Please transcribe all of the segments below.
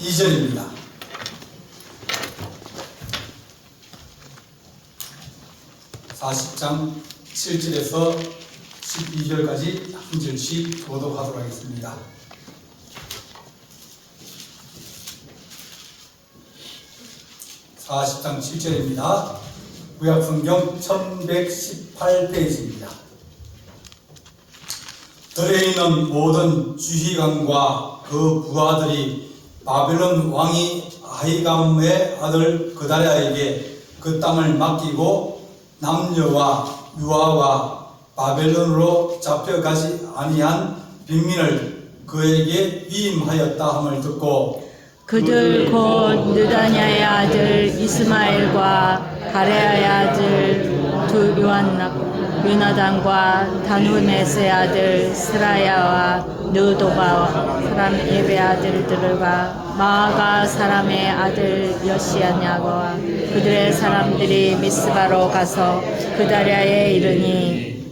12절입니다. 40장 7절에서 12절까지 한 절씩 교독하도록 하겠습니다. 40장 7절입니다. 구약성경 1118페이지입니다. 들에 있는 모든 주희관과 그 부하들이 바벨론 왕이 아히감의 아들 그다랴에게 그 땅을 맡기고 남녀와 유아와 바벨론으로 잡혀가지 아니한 빈민을 그에게 위임하였다 함을 듣고 그들 곧 느다냐의 아들 이스마엘과 가레아의 아들 요나단과 다누메스의 아들 스라야와 느도바 사람 예베의 아들들과 마아가 사람의 아들 여시아냐와 그들의 사람들이 미스바로 가서 그다랴에 이르니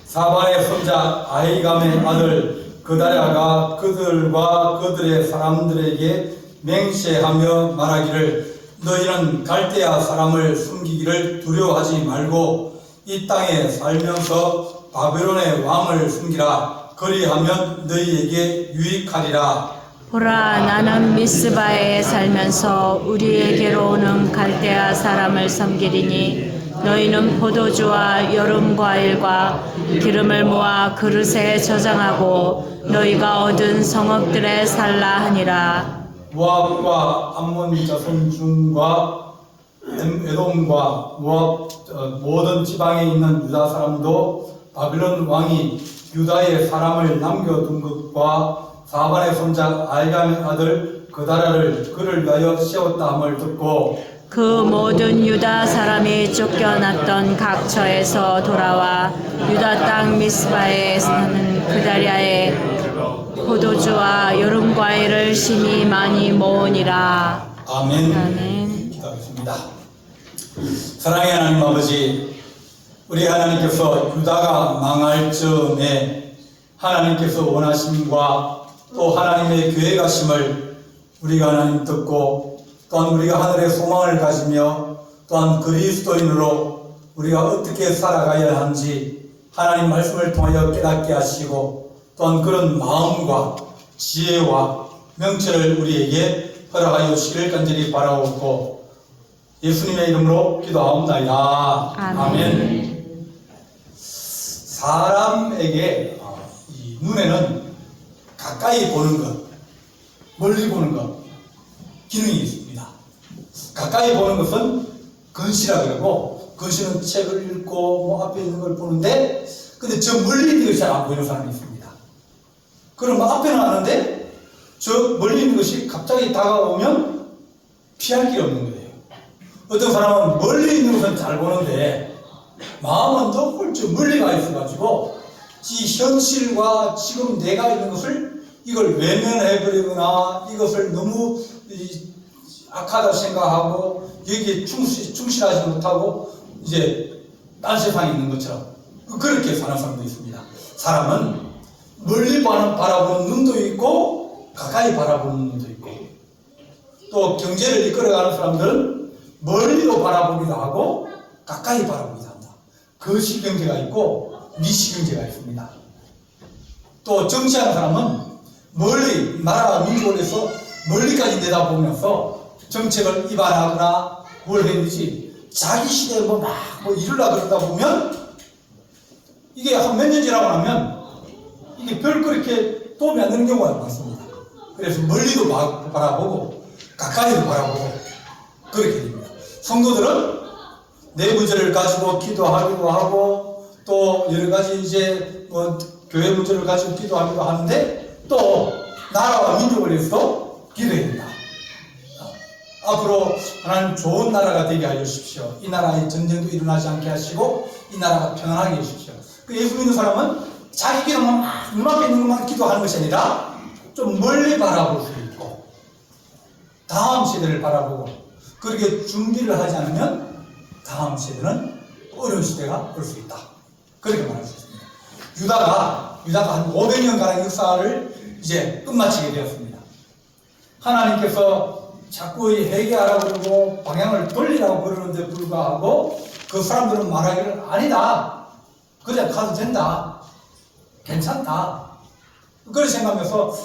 사반의 손자 아히감의 아들 그다랴가 그들과 그들의 사람들에게 맹세하며 말하기를 너희는 갈대아 사람을 숨기기를 두려워하지 말고 이 땅에 살면서 바벨론의 왕을 숨기라. 그리하면 너희에게 유익하리라. 보라 나는 미스바에 살면서 우리에게로 오는 갈대아 사람을 섬기리니 너희는 포도주와 여름과일과 기름을 모아 그릇에 저장하고 너희가 얻은 성읍들에 살라 하니라. 모압과 암몬 자손 중과 에돔과 모압 모든 지방에 있는 유다 사람도 바빌론 왕이 유다의 사람을 남겨둔 것과 사반의 손자 아히감의 아들 그다랴를 그를 위하여 세웠다 함을 듣고 그 모든 유다 사람이 쫓겨났던 각처에서 돌아와 유다 땅 미스바에 사는 그다랴에 포도주와 여름과일을 심히 많이 모으니라. 아멘. 아멘. 기도하겠습니다. 사랑의 하나님 아버지, 우리 하나님께서 유다가 망할 즈음에 하나님께서 원하심과 또 하나님의 교회 가심을 우리가 하나님 듣고 또한 우리가 하늘의 소망을 가지며 또한 그리스도인으로 우리가 어떻게 살아가야 하는지 하나님 말씀을 통하여 깨닫게 하시고 또한 그런 마음과 지혜와 명철을 우리에게 허락하여 주시기를 간절히 바라옵고 예수님의 이름으로 기도하옵나이다. 아멘. 사람에게 이 눈에는 가까이 보는 것, 멀리 보는 것 기능이 있습니다. 가까이 보는 것은 근시라 그러고 근시는 책을 읽고 뭐 앞에 있는 걸 보는데 근데 저 멀리 있는 것이 잘 안 보이는 사람이 있습니다. 그럼 앞에는 아는데 저 멀리 있는 것이 갑자기 다가오면 피할 길이 없는 거예요. 어떤 사람은 멀리 있는 것은 잘 보는데 마음은 너무 저 멀리 가 있어가지고 이 현실과 지금 내가 있는 것을 이걸 외면해버리거나 이것을 너무 악하다 생각하고 여기에 충실하지 못하고 이제 딴 세상에 있는 것처럼 그렇게 사는 사람도 있습니다. 사람은 멀리 바라보는 눈도 있고 가까이 바라보는 눈도 있고 또 경제를 이끌어가는 사람들은 멀리로 바라보기도 하고 가까이 바라보기도 한다. 거시경제가 있고 미시경제가 있습니다. 또 정치하는 사람은 멀리 나라와 민족을 위해서 멀리까지 내다보면서 정책을 입안하거나 뭘 해야 되지 자기 시대에 막 이루려고 그러다 보면 이게 한 몇 년 지나고 나면 이게 별 그렇게 도움이 안 되는 경우가 많습니다. 그래서 멀리도 바라보고 가까이도 바라보고 그렇게 됩니다. 성도들은 내부절을 가지고 기도하기도 하고 또 여러 가지 이제 뭐 교회 문제를 가지고 기도하기도 하는데 또 나라와 민족을 위해서도 기도해야 된다. 앞으로 하나님 좋은 나라가 되게 하여 주십시오. 이 나라에 전쟁도 일어나지 않게 하시고 이 나라가 평안하게 해주십시오. 그 예수 믿는 사람은 자기 기도만 눈앞에 있는 것만 기도하는 것이 아니라 좀 멀리 바라볼 수 있고 다음 세대를 바라보고 그렇게 준비를 하지 않으면 다음 세대는 어려운 시대가 올 수 있다. 그렇게 말할 수 있습니다. 유다가 한 500년가량 역사를 이제 끝마치게 되었습니다. 하나님께서 자꾸 회개하라고 그러고 방향을 돌리라고 그러는데 불구하고 그 사람들은 말하기를 아니다. 그래 가도 된다. 괜찮다. 그걸 생각하면서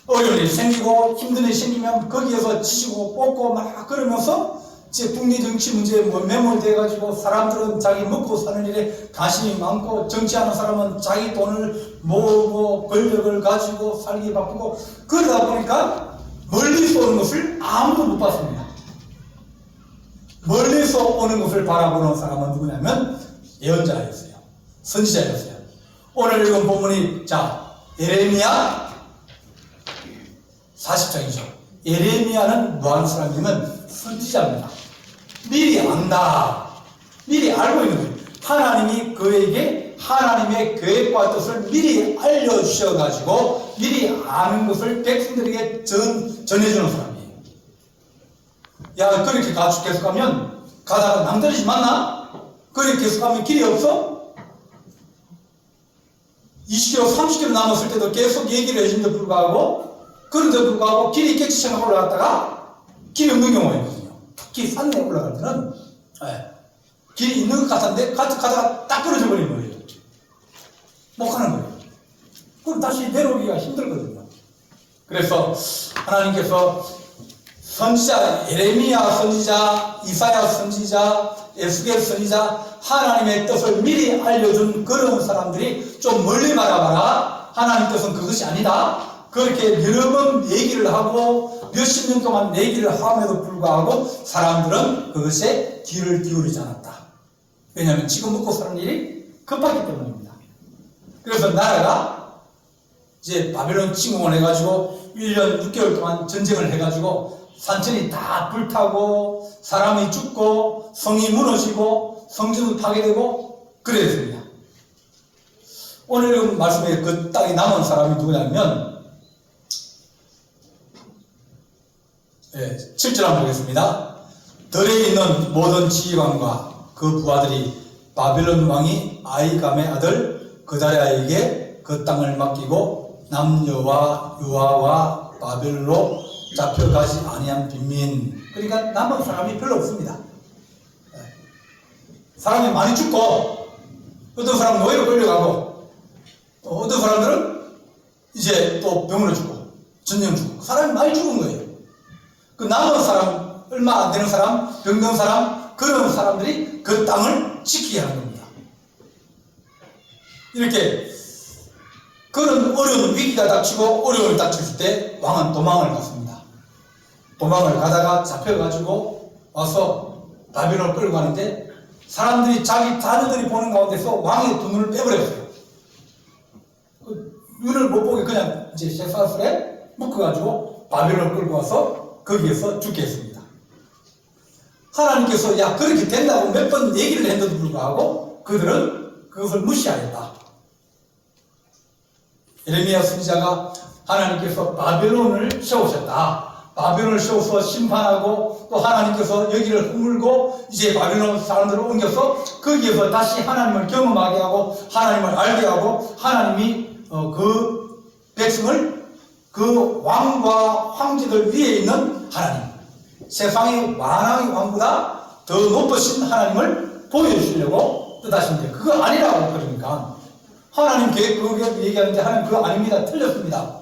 어려운 일이 생기고 힘든 일이 생기면 거기에서 지지고 뽑고 막 그러면서 제 북미 정치 문제에 매몰돼가지고 사람들은 자기 먹고 사는 일에 관심이 많고 정치하는 사람은 자기 돈을 모으고 권력을 가지고 살기 바쁘고 그러다 보니까 멀리서 오는 것을 아무도 못 봤습니다. 멀리서 오는 것을 바라보는 사람은 누구냐면 예언자였어요. 선지자였어요. 오늘 읽은 본문이 자 예레미야 40장이죠. 예레미야는 뭐하는 사람이면 선지자입니다. 미리 안다. 미리 알고 있는 거예요. 하나님이 그에게 하나님의 계획과 뜻을 미리 알려주셔가지고 미리 아는 것을 백성들에게 전해주는 사람이에요. 야, 그렇게 계속하면 가다가 낭떠러지 맞나? 그렇게 계속하면 길이 없어? 20km, 30km 남았을 때도 계속 얘기를 해준데 불구하고 그런데 불구하고 길이 있겠지 생각하고 올라갔다가 길이 없는 경우가 있거든요. 특히 산에 올라갈 때는 길이 있는 것 같은데 가다가 딱 끊어져 버리는 거예요. 못 가는 거예요. 그럼 다시 내려오기가 힘들거든요. 그래서 하나님께서 선지자, 예레미야 선지자, 이사야 선지자, 에스겔 선지자, 하나님의 뜻을 미리 알려준 그런 사람들이 좀 멀리 바라봐라. 하나님 뜻은 그것이 아니다. 그렇게 여러 번 얘기를 하고 몇십 년 동안 얘기를 함에도 불구하고 사람들은 그것에 귀를 기울이지 않았다. 왜냐하면 지금 먹고 사는 일이 급하기 때문입니다. 그래서 나라가 이제 바벨론 침공을 해가지고 1년 6개월 동안 전쟁을 해가지고 산천이 다 불타고 사람이 죽고 성이 무너지고 성전도 파괴되고 그랬습니다. 오늘 말씀에 그 땅에 남은 사람이 누구냐면 7절 한번 보겠습니다. 들에 있는 모든 지휘관과 그 부하들이 바벨론 왕이 아이감의 아들 그다랴에게 그 땅을 맡기고 남녀와 유아와 바벨로 잡혀가지 아니한 빈민. 그러니까 남은 사람이 별로 없습니다. 사람이 많이 죽고 어떤 사람은 노예로 끌려가고 또 어떤 사람들은 이제 또 병으로 죽고 전염 죽고 사람이 많이 죽은 거예요. 그 남은 사람, 얼마 안 되는 사람, 병든 사람, 그런 사람들이 그 땅을 지키게 하는 겁니다. 이렇게 그런 어려운 위기가 닥치고 어려움이 닥쳤을 때 왕은 도망을 갔습니다. 도망을 가다가 잡혀가지고 와서 바벨론을 끌고 가는데 사람들이 자기 자녀들이 보는 가운데서 왕의 두 눈을 빼버렸어요. 그 눈을 못 보게 그냥 이제 쇠사슬에 묶어가지고 바벨론을 끌고 와서 거기에서 죽게 했습니다. 하나님께서 야 그렇게 된다고 몇 번 얘기를 했는데도 불구하고 그들은 그것을 무시하였다. 예레미야 선지자가 하나님께서 바벨론을 세우셨다. 바벨론을 세워서 심판하고 또 하나님께서 여기를 허물고 이제 바벨론 사람들을 옮겨서 거기에서 다시 하나님을 경험하게 하고 하나님을 알게 하고 하나님이 그 백성을 그 왕과 황제들 위에 있는 하나님, 세상의 만왕의 왕보다 더 높으신 하나님을 보여주시려고 뜻하십니다. 그거 아니라고 그러니까 하나님 계획 그거 얘기하는데 하나님 그거 아닙니다. 틀렸습니다.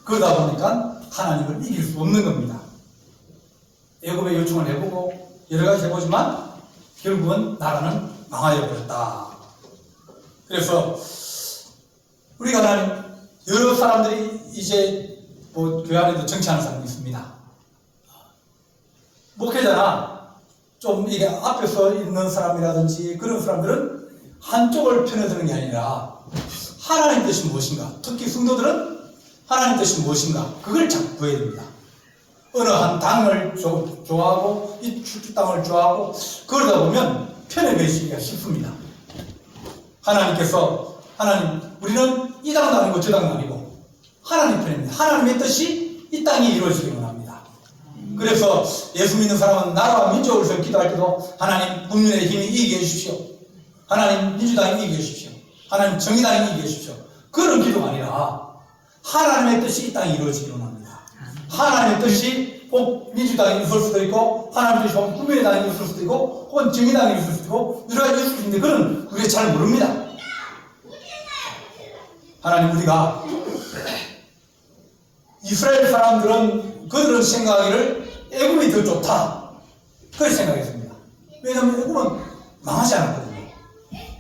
그러다 보니까 하나님을 이길 수 없는 겁니다. 애굽에 요청을 해보고 여러 가지 해보지만 결국은 나라는 망하여 버렸다. 그래서 우리가 하나님 여러 사람들이 이제 뭐 교회 안에도 정치하는 사람이 있습니다. 목회자나 좀 이게 앞에서 있는 사람이라든지 그런 사람들은 한쪽을 편에드는 게 아니라 하나님 뜻이 무엇인가, 특히 성도들은 하나님 뜻이 무엇인가 그걸 자꾸 구해야 됩니다. 어느 한 당을 좋아하고 이 땅을 좋아하고 그러다 보면 편에 매시기가 쉽습니다. 하나님께서 우리는 이 당도 아니고 저 당도 아니고 하나님 편입니다. 하나님의 뜻이 이 땅에 이루어지기 원합니다. 그래서 예수 믿는 사람은 나라와 민족을 위해서 기도할 때도 하나님 국민의 힘이 이기게 해주십시오. 하나님 민주당이 이기게 해주십시오. 하나님 정의당이 이기게 해주십시오. 그런 기도가 아니라 하나님의 뜻이 이 땅에 이루어지기 원합니다. 하나님의 뜻이 꼭 민주당이 있을 수도 있고, 하나님의 뜻이 혹은 국민의당이 있을 수도 있고, 혹은 정의당이 있을 수도 있고, 여러 가지 있을 수 있는데, 그건 우리가 잘 모릅니다. 하나님, 우리가 이스라엘 사람들은 그들은 생각하기를 애굽이 더 좋다, 그렇게 생각했습니다. 왜냐하면 애굽은 망하지 않았거든요.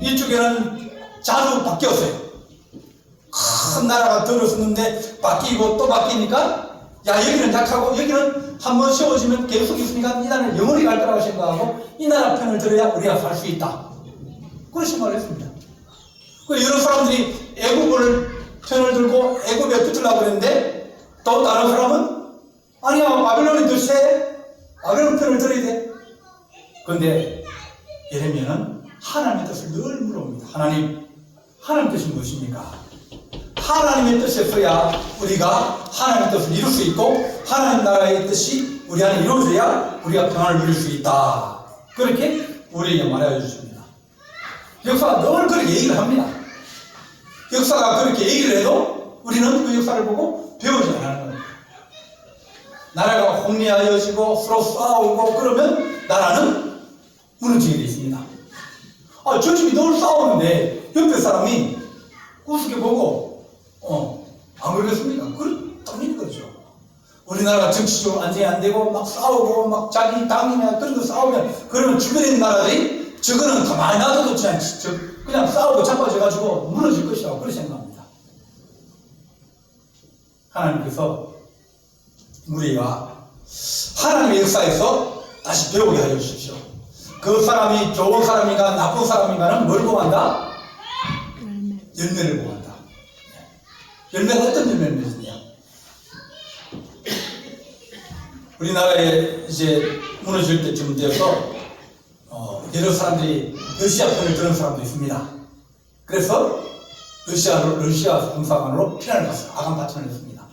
이쪽에는 자주 바뀌었어요. 큰 나라가 들었었는데 바뀌고 또 바뀌니까, 야, 여기는 약하고 여기는 한번 세워지면 계속 있으니까 이 나라는 영원히 갈 거라고 생각하고 이 나라 편을 들어야 우리가 살 수 있다, 그런 생각을 했습니다. 여러 사람들이 애굽을 편을 들고 애굽에 붙으려고 그랬는데, 또 다른 사람은 아니야, 바벨론이 더 세, 바벨론 편을 들어야 돼. 그런데 예레미야는 하나님의 뜻을 늘 물어봅니다. 하나님의 뜻이 무엇입니까? 하나님의 뜻에 서야 우리가 하나님의 뜻을 이룰 수 있고, 하나님 나라의 뜻이 우리 안에 이루어져야 우리가 평안을 누릴 수 있다, 그렇게 우리에게 말해 주십니다. 역사가 늘 그렇게 얘기를 합니다. 역사가 그렇게 얘기를 해도 우리는 그 역사를 보고 배우지 않는 겁니다. 나라가 혼미하여지고 서로 싸우고 그러면 나라는 무너지게 되어 있습니다. 저 집이 늘 싸우는데 옆에 사람이 우습게 보고 안 그러겠습니까? 당연히 그렇죠. 우리나라가 정치적으로 안정이 안 되고 막 싸우고 막 자기 당이나 그런 거 싸우면, 그러면 주변에 있는 나라들이 저거는 가만히 놔둬도 그냥 싸우고 자빠져가지고 무너질 것이라고 그렇게 생각합니다. 하나님께서 우리가 하나님의 역사에서 다시 배우게 하여 주십시오. 그 사람이 좋은 사람인가 나쁜 사람인가는 뭘 보한다? 열매를 보한다. 열매가 어떤 열매를 맺느냐? 우리나라에 이제 무너질 때쯤 되어서 여러 사람들이 러시아 편을 드는 사람도 있습니다. 그래서 러시아 공사관으로 피난을 갔어요. 아간 파천을 했습니다.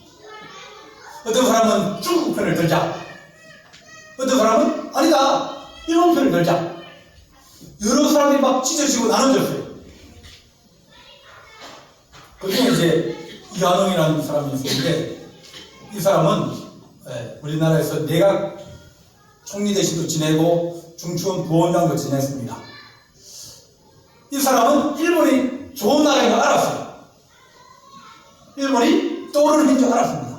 어떤 사람은 중국 편을 들자, 어떤 사람은 아니다, 일본 편을 들자. 여러 사람이 막 찢어지고 나눠졌어요. 그중에 이제 이한홍이라는 사람이 있었는데, 이 사람은 우리나라에서 내각 총리 대신도 지내고 중추원 부원장도 지냈습니다. 이 사람은 일본이 좋은 나라인 걸 알았어요. 일본이 떠오르는 민족 알았습니다.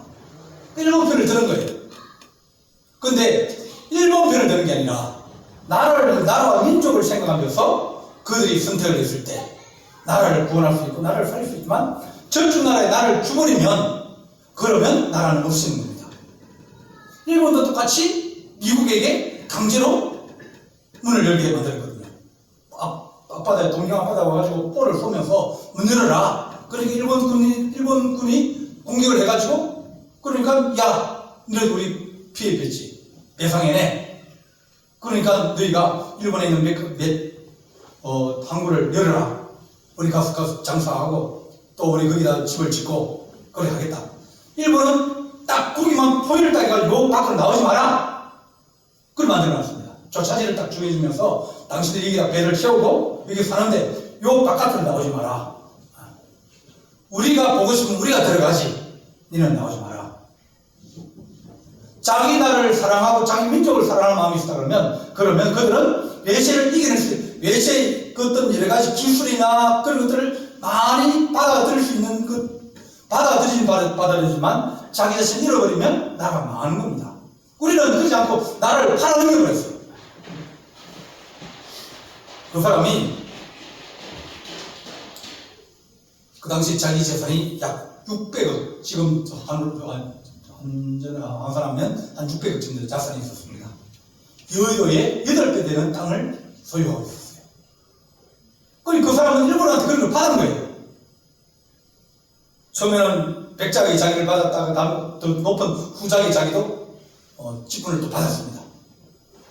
일본 편을 드는 거예요. 근데 일본 편을 드는 게 아니라 나라와 민족을 생각하면서 그들이 선택을 했을 때 나라를 구원할 수 있고 나라를 살릴 수 있지만, 저쪽 나라에 나라를 주버리면 그러면 나라는 없어지는 겁니다. 일본도 똑같이 미국에게 강제로 문을 열게 만들었거든요. 앞바다에, 동양 앞바다에 와가지고 뽀를 쏘면서 문 열어라. 그러니까 일본군이 공격을 해가지고, 그러니까 야, 너희 우리 피해 입혔지, 배상해내. 그러니까 너희가 일본에 있는 항구를 열어라. 우리 가서 장사하고 또 우리 거기다 집을 짓고 그렇게 하겠다. 일본은 딱 거기만 포위를 딱 해가지고 밖으로 나오지 마라, 그걸 만들어놨습니다. 조차지를 딱 주해주면서 당신들이 여기다 배를 채우고 여기 사는데 요 바깥으로 나오지 마라. 우리가 보고 싶으면 우리가 들어가지, 니는 나오지 마라. 자기 나라를 사랑하고 자기 민족을 사랑하는 마음이 있다 그러면 그들은 외세를 이겨낼 수 있어요. 외세의 그 어떤 여러 가지 기술이나 그런 것들을 많이 받아들일 수 있는 받아들이지만 자기 자신을 잃어버리면 나라가 망하는 겁니다. 우리는 그러지 않고 나라를 팔아넘겨버렸어요. 그 사람이 그 당시 자기 재산이 약 600억, 지금 환산하면 한 600억 정도 자산이 있었습니다. 여의도에 8배 되는 땅을 소유하고 있었어요. 그러니까 그 사람은 일본한테 그런 걸 받은 거예요. 처음에는 백작이 자기를 받았다가 더 높은 후작이 자기도 직분을 또 받았습니다.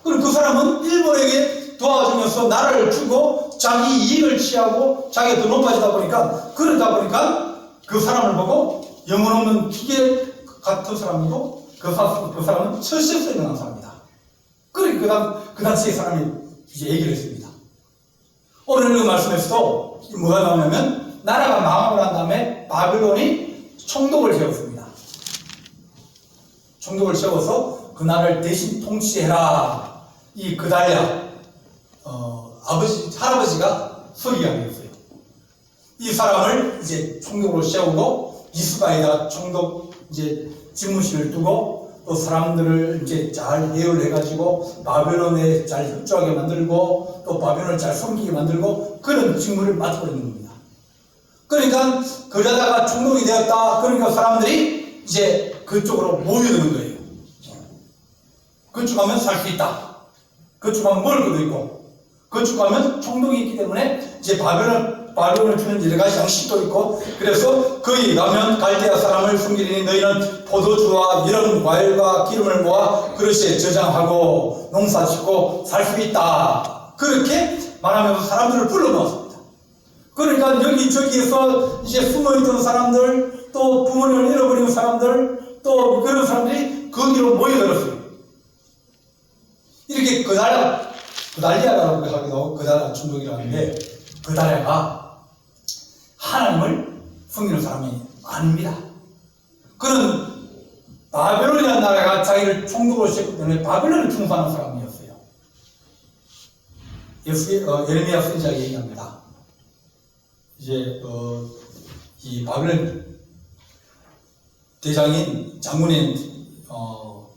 그럼 그 사람은 일본에게 도와주면서 나라를 주고 자기 이익을 취하고 자기가 더 높아지다 보니까, 그러다 보니까 그 사람을 보고 영혼 없는 기계 같은 사람이고 그 사람은 철실성이 난 사람이다. 그러니까 그 당시에 사람이 이제 얘기를 했습니다. 오늘 그 말씀에서도 뭐가 나오냐면, 나라가 망하고 난 다음에 바벨론이 총독을 세웠습니다. 총독을 세워서 그 나라를 대신 통치해라. 이 그달랴 할아버지가 서기관이었어요. 이 사람을 이제 총독으로 세우고 미스바에다가 총독 이제 집무실을 두고 또 사람들을 이제 잘 예열해가지고 바벨론에 잘 협조하게 만들고 또 바벨론을 잘 섬기게 만들고 그런 직무를 맡고 있는 겁니다. 그러니까 그러다가 총독이 되었다. 그러니까 사람들이 이제 그쪽으로 모여드는 거예요. 그쪽 가면 살 수 있다. 그쪽 가면 먹을 것도 있고 그쪽 가면 총독이 있기 때문에 이제 바벨론을 주는 여러 가지 양식도 있고 그래서 거기 가면 갈대아 사람을 숨기리니 너희는 포도주와 이런 과일과 기름을 모아 그릇에 저장하고 농사 짓고 살 수 있다. 그렇게 말하면서 사람들을 불러모았습니다. 그러니까 여기저기에서 이제 숨어있던 사람들 또 부모님을 잃어버린 사람들 또 그런 사람들이 거기로 모여들었어요. 이렇게 그달리아라고 하기도 그달리아 충독이라고 하는데 그달리아가 하나님을 섬기는 사람이 아닙니다. 그는 바벨론이라는 나라가 자기를 총독으로 세웠기 때문에 바벨론에 충성하는 사람이었어요. 예레미야 선지자가 얘기합니다. 이제 이 바벨론 대장인 장군인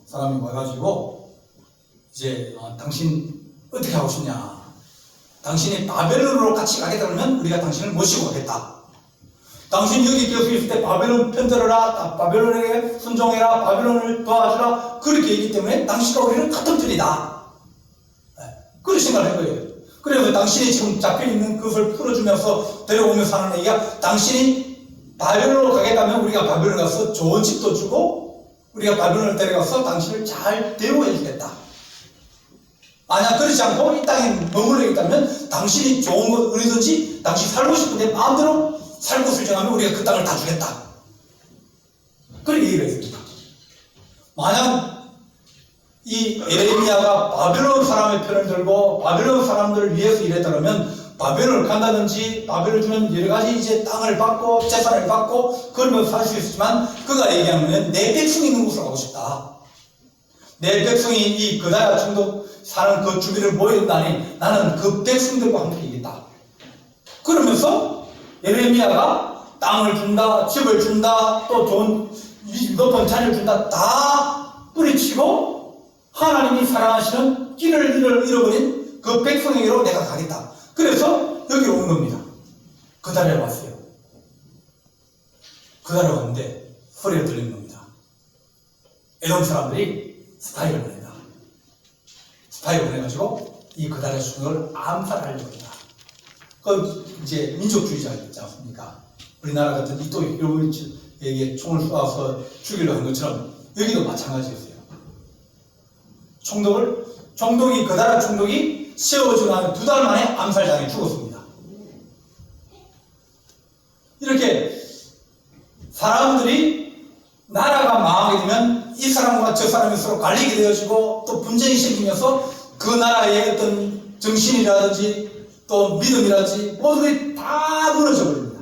사람이 와가지고 이제 당신 어떻게 하고 싶냐? 당신이 바벨론으로 같이 가겠다 그러면 우리가 당신을 모시고 가겠다. 당신 여기 계속 있을 때 바벨론 편들어라, 바벨론에게 순종해라, 바벨론을 도와주라 그렇게 얘기했기 때문에 당신과 우리는 같은 편이다. 그런 생각을 한 거예요. 그래서 당신이 지금 잡혀있는 그것을 풀어주면서 데려오면서 하는 얘기가 당신이 바벨론으로 가겠다면 우리가 바벨론 가서 좋은 집도 주고 우리가 바벨론을 데려가서 당신을 잘 대우해 주겠다. 만약 그렇지 않고 이 땅에 머무르겠다면 당신이 좋은 것 어디든지 당신 살고 싶은데 마음대로 살 곳을 정하면 우리가 그 땅을 다 주겠다. 그렇게 얘기를 했습니다. 만약 이 에레미야가 바벨론 사람의 편을 들고 바벨론 사람들을 위해서 일했다면 바벨론을 간다든지 바벨론 주는 여러 가지 이제 땅을 받고 재산을 받고 그러면서 살 수 있지만 그가 얘기하면 내 백성이 있는 곳으로 가고 싶다. 내 백성이 이 그달랴 총독 사는 그 주변을 모여있다니 나는 그 백성들과 함께 있겠다. 그러면서 에레미야가 땅을 준다, 집을 준다, 또 좋은 높은 자리를 준다 다 뿌리치고 하나님이 사랑하시는 길을 잃어버린 그 백성에게로 내가 가겠다. 그래서 여기로 온 겁니다. 그달랴 왔어요. 그달랴 왔는데 소리를 들린 겁니다. 에돔 사람들이 스파이를 보낸다. 스파이를 보내가지고 이 그달랴 총독을 암살하려고 합니다. 그 이제 민족주의자 있지 않습니까? 우리나라 같은 또 일본에게 총을 쏘아서 죽이려고 한 것처럼 여기도 마찬가지였어요. 총독이 그달랴 총독이 세워지고 나면 2달 만에 암살당해 죽었습니다. 이렇게 사람들이 나라가 망하게 되면 이 사람과 저 사람이 서로 갈리게 되어지고 또 분쟁이 생기면서 그 나라의 어떤 정신이라든지 또 믿음이라든지 모두들이 다 무너져 버립니다.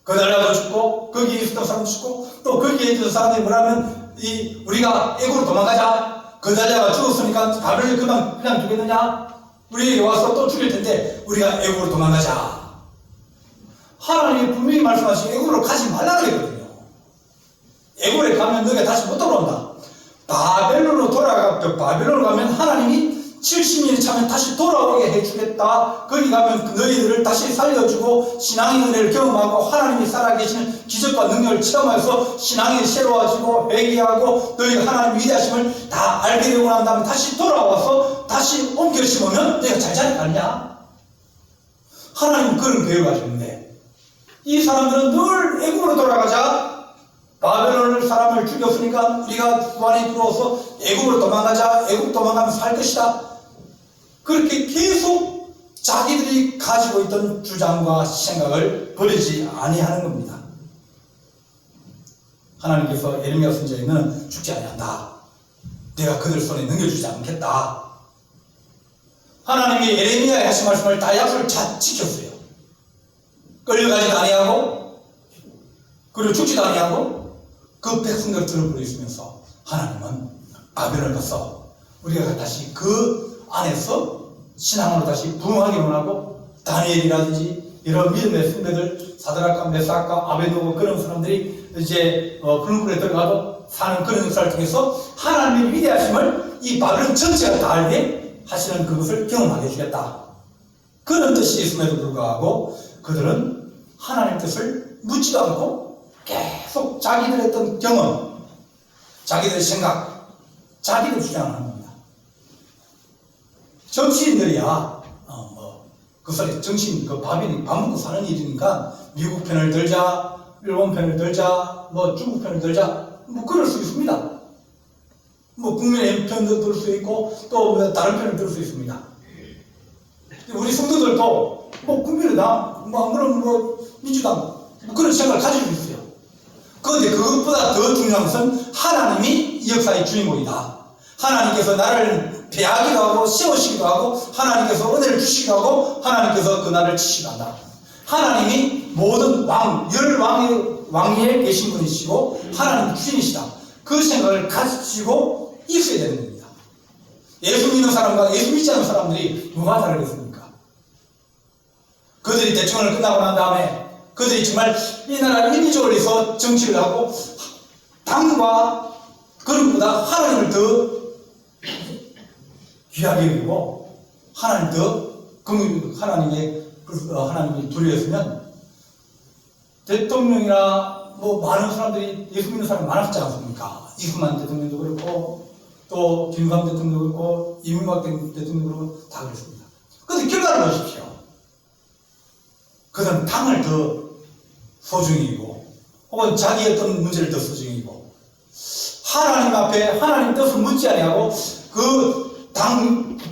그달랴도 죽고 거기에 있었던 사람도 죽고 또 거기에 있던 사람들이 뭐라면 우리가 애국으로 도망가자. 그달랴가 죽었으니까 바벨론이 그냥 죽겠느냐? 우리에게 와서 또 죽일 텐데 우리가 애국으로 도망가자. 하나님이 분명히 말씀하신 애국으로 가지 말라 그랬거든요. 애국에 가면 너희가 다시 못 돌아온다. 바벨론으로 가면 하나님이 70년이 차면 다시 돌아오게 해주겠다. 거기 가면 너희들을 다시 살려주고 신앙의 은혜를 경험하고 하나님이 살아계시는 기적과 능력을 체험해서 신앙이 새로워지고 회개하고 너희가 하나님 위대하심을 다 알게 되고 난 다음에 다시 돌아와서 다시 옮겨 심으면 너희가 잘 자리 갔냐? 하나님 그런 계획을 가지는데 이 사람들은 늘 애국으로 돌아가자. 바벨론을 사람을 죽였으니까 우리가 구안에 들어와서 애국으로 도망가자. 애국 도망가면 살 것이다. 그렇게 계속 자기들이 가지고 있던 주장과 생각을 버리지 아니하는 겁니다. 하나님께서 에레미야 선지자에는 죽지 아니한다. 내가 그들 손에 넘겨주지 않겠다. 하나님이 에레미야에 하신 말씀을 다 약속을 잘 지켰어요. 끌려가지도 아니하고 그리고 죽지도 아니하고 그 백성들을 들어버리시면서 하나님은 바벨을 가서 우리가 다시 그 안에서 신앙으로 다시 부흥하기 원하고, 다니엘이라든지 이런 믿음의 선배들, 사드락과 메삭과 아베노고 그런 사람들이 이제 불문불에 들어가도 사는 그런 역사를 통해서 하나님의 위대하심을 이 바벨론 전체가 다 알게 하시는 그것을 경험하게 해주겠다. 그런 뜻이 있음에도 불구하고 그들은 하나님의 뜻을 묻지도 않고 계속 자기들의 어떤 경험, 자기들의 생각, 자기들 주장을 하는 겁니다. 정치인들이야 그 소리 정치인 그 밥 먹고 사는 일이니까 미국 편을 들자, 일본 편을 들자, 중국 편을 들자, 그럴 수 있습니다. 국민의 편도 들 수 있고 또 다른 편을 들 수 있습니다. 우리 성도들도 국민의당, 민주당 그런 생각을 가지고 있어요. 그런데 그것보다 더 중요한 것은 하나님이 이 역사의 주인공이다. 하나님께서 나를 배하기도 하고 세우시기도 하고, 하나님께서 은혜를 주시기도 하고, 하나님께서 그 나를 치시기도 한다. 하나님이 모든 왕위에 계신 분이시고 하나님 주인이시다. 그 생각을 가지고 있어야 되는 겁니다. 예수 믿는 사람과 예수 믿지 않는 사람들이 누가 다르겠습니까? 그들이 대청을 끝나고 난 다음에 그들이 정말 이 나라 인위적으로 해서 정치를 하고 당과 그런 것보다 하나님을 더 귀하게 여기고 하나님 더 하나님이 두려웠으면 대통령이나 많은 사람들이 예수 믿는 사람이 많았지 않습니까? 이승만 대통령도 그렇고 또 김광 대통령도 그렇고 이명박 대통령도 그렇고 다 그랬습니다. 그런데 결과를 보십시오. 그들은 당을 더 소중히 여기고 혹은 자기의 어떤 문제를 더 소중히 여기고 하나님 앞에 하나님 뜻을 묻지 아니하고 그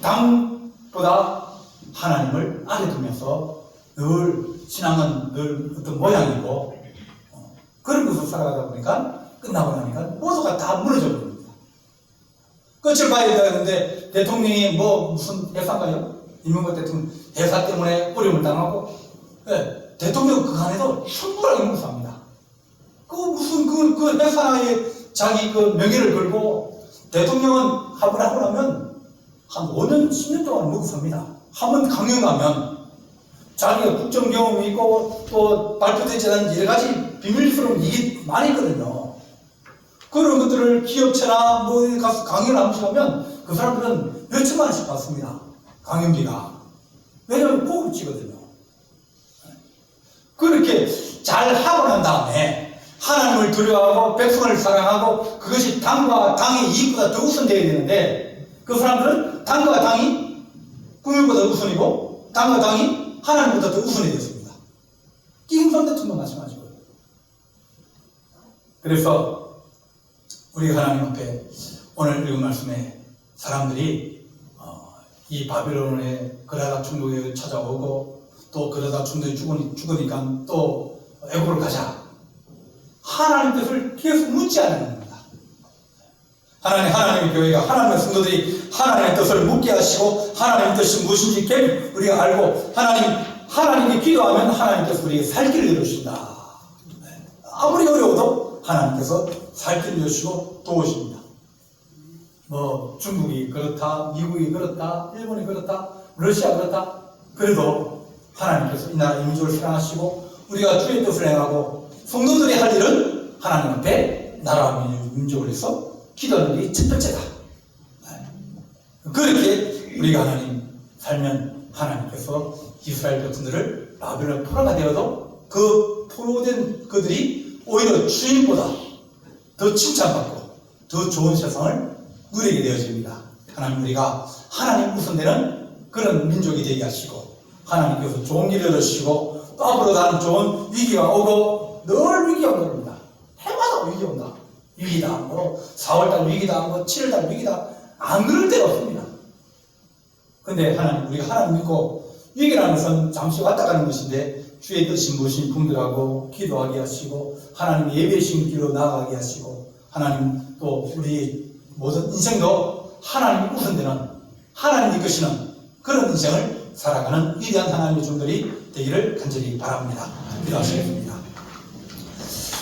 당보다 하나님을 아래 두면서 늘 신앙은 늘 어떤 모양이고 그런 것을 살아가다 보니까 끝나고 나니까 모두가 다 무너져 버립니다. 끝을 봐야 되는데 대통령이 무슨 회사인가요? 이명박 대통령 회사 때문에 어려움을 당하고 대통령 그간에도 충분하게 묵사합니다. 그 회사에 자기 명예를 걸고 대통령은 합을 하고 나면 한 5년, 10년 동안 먹고 삽니다. 한번 강연 가면 자기가 국정 경험이 있고 또 발표되지 않은 여러 가지 비밀스러운 일이 많이 있거든요. 그런 것들을 기업체나 가서 강연을 한 번씩 하면 그 사람들은 몇 천만 원씩 받습니다. 강연비가. 왜냐면 고급지거든요. 그렇게 잘 하고 난 다음에 하나님을 두려워하고 백성을 사랑하고 그것이 당과 당의 이익보다 더 우선되어야 되는데 그 사람들은 당과 당이 국민보다 우선이고 당과 당이 하나님보다 더 우선이 됐습니다. 김무성 대통령도 마찬가지고요. 그래서 우리 하나님 앞에 오늘 읽은 말씀에 사람들이 이 바벨론의 그라다 충돌에 찾아오고 또 그러다 충돌이 죽으니까 또 애고를 가자. 하나님 뜻을 계속 묻지 않는 겁니다. 하나님의 교회가 하나님의 성도들이 하나님의 뜻을 묻게 하시고 하나님의 뜻이 무엇인지 우리가 알고 하나님께 기도하면 하나님께서 우리에게 살 길을 열어주신다. 아무리 어려워도 하나님께서 살 길을 열어주시고 도우십니다. 중국이 그렇다, 미국이 그렇다, 일본이 그렇다, 러시아 그렇다. 그래도 하나님께서 이 나라 민족을 사랑하시고 우리가 주의 뜻을 행하고 성도들이 할 일은 하나님 앞에 나라와 민족을 위해서 기도하는 게 첫 번째다. 그렇게 우리가 하나님 살면 하나님께서 이스라엘 백성들을 바벨론 포로가 되어도 그 포로된 그들이 오히려 주인보다 더 칭찬받고 더 좋은 세상을 누리게 되어집니다. 하나님 우리가 하나님 우선되는 그런 민족이 되게 하시고 하나님께서 좋은 길을 열어주시고 또 앞으로 다른 좋은 위기가 오고 늘 위기가 오릅니다. 해마다 위기 온다. 위기다, 4월달 위기다, 7월달 위기다. 안 그럴 데가 없습니다. 근데 우리가 하나님 믿고 위기라는 것은 잠시 왔다 가는 것인데 주의 뜻이 무엇인지 분별하고 기도하게 하시고 하나님 예배의 길로 나아가게 하시고 하나님 또 우리 모든 인생도 하나님이 우선되는 하나님이 이끄시는 그런 인생을 살아가는 위대한 하나님의 종들이 되기를 간절히 바랍니다. 기도하시겠습니다.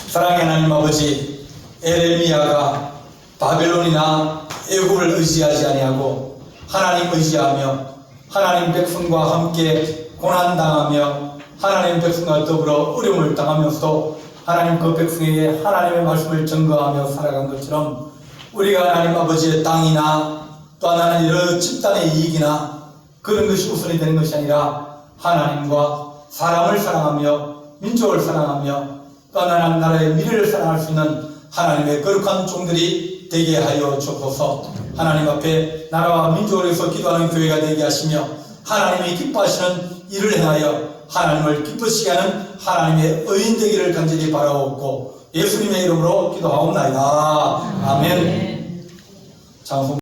사랑의 하나님 아버지, 에레미야가 바벨론이나 애굽을 의지하지 아니하고 하나님 의지하며 하나님 백성과 함께 고난당하며 하나님 백성과 더불어 어려움을 당하면서도 하나님 그 백성에게 하나님의 말씀을 증거하며 살아간 것처럼 우리가 하나님 아버지의 땅이나 또 하나는 여러 집단의 이익이나 그런 것이 우선이 되는 것이 아니라 하나님과 사람을 사랑하며 민족을 사랑하며 또 하나님 나라의 미래를 사랑할 수 있는 하나님의 거룩한 종들이 되게 하여 주옵소서. 하나님 앞에 나라와 민족을 위해서 기도하는 교회가 되게 하시며 하나님이 기뻐하시는 일을 행하여 하나님을 기쁘시게 하는 하나님의 의인 되기를 간절히 바라옵고 예수님의 이름으로 기도하옵나이다. 아멘. 장소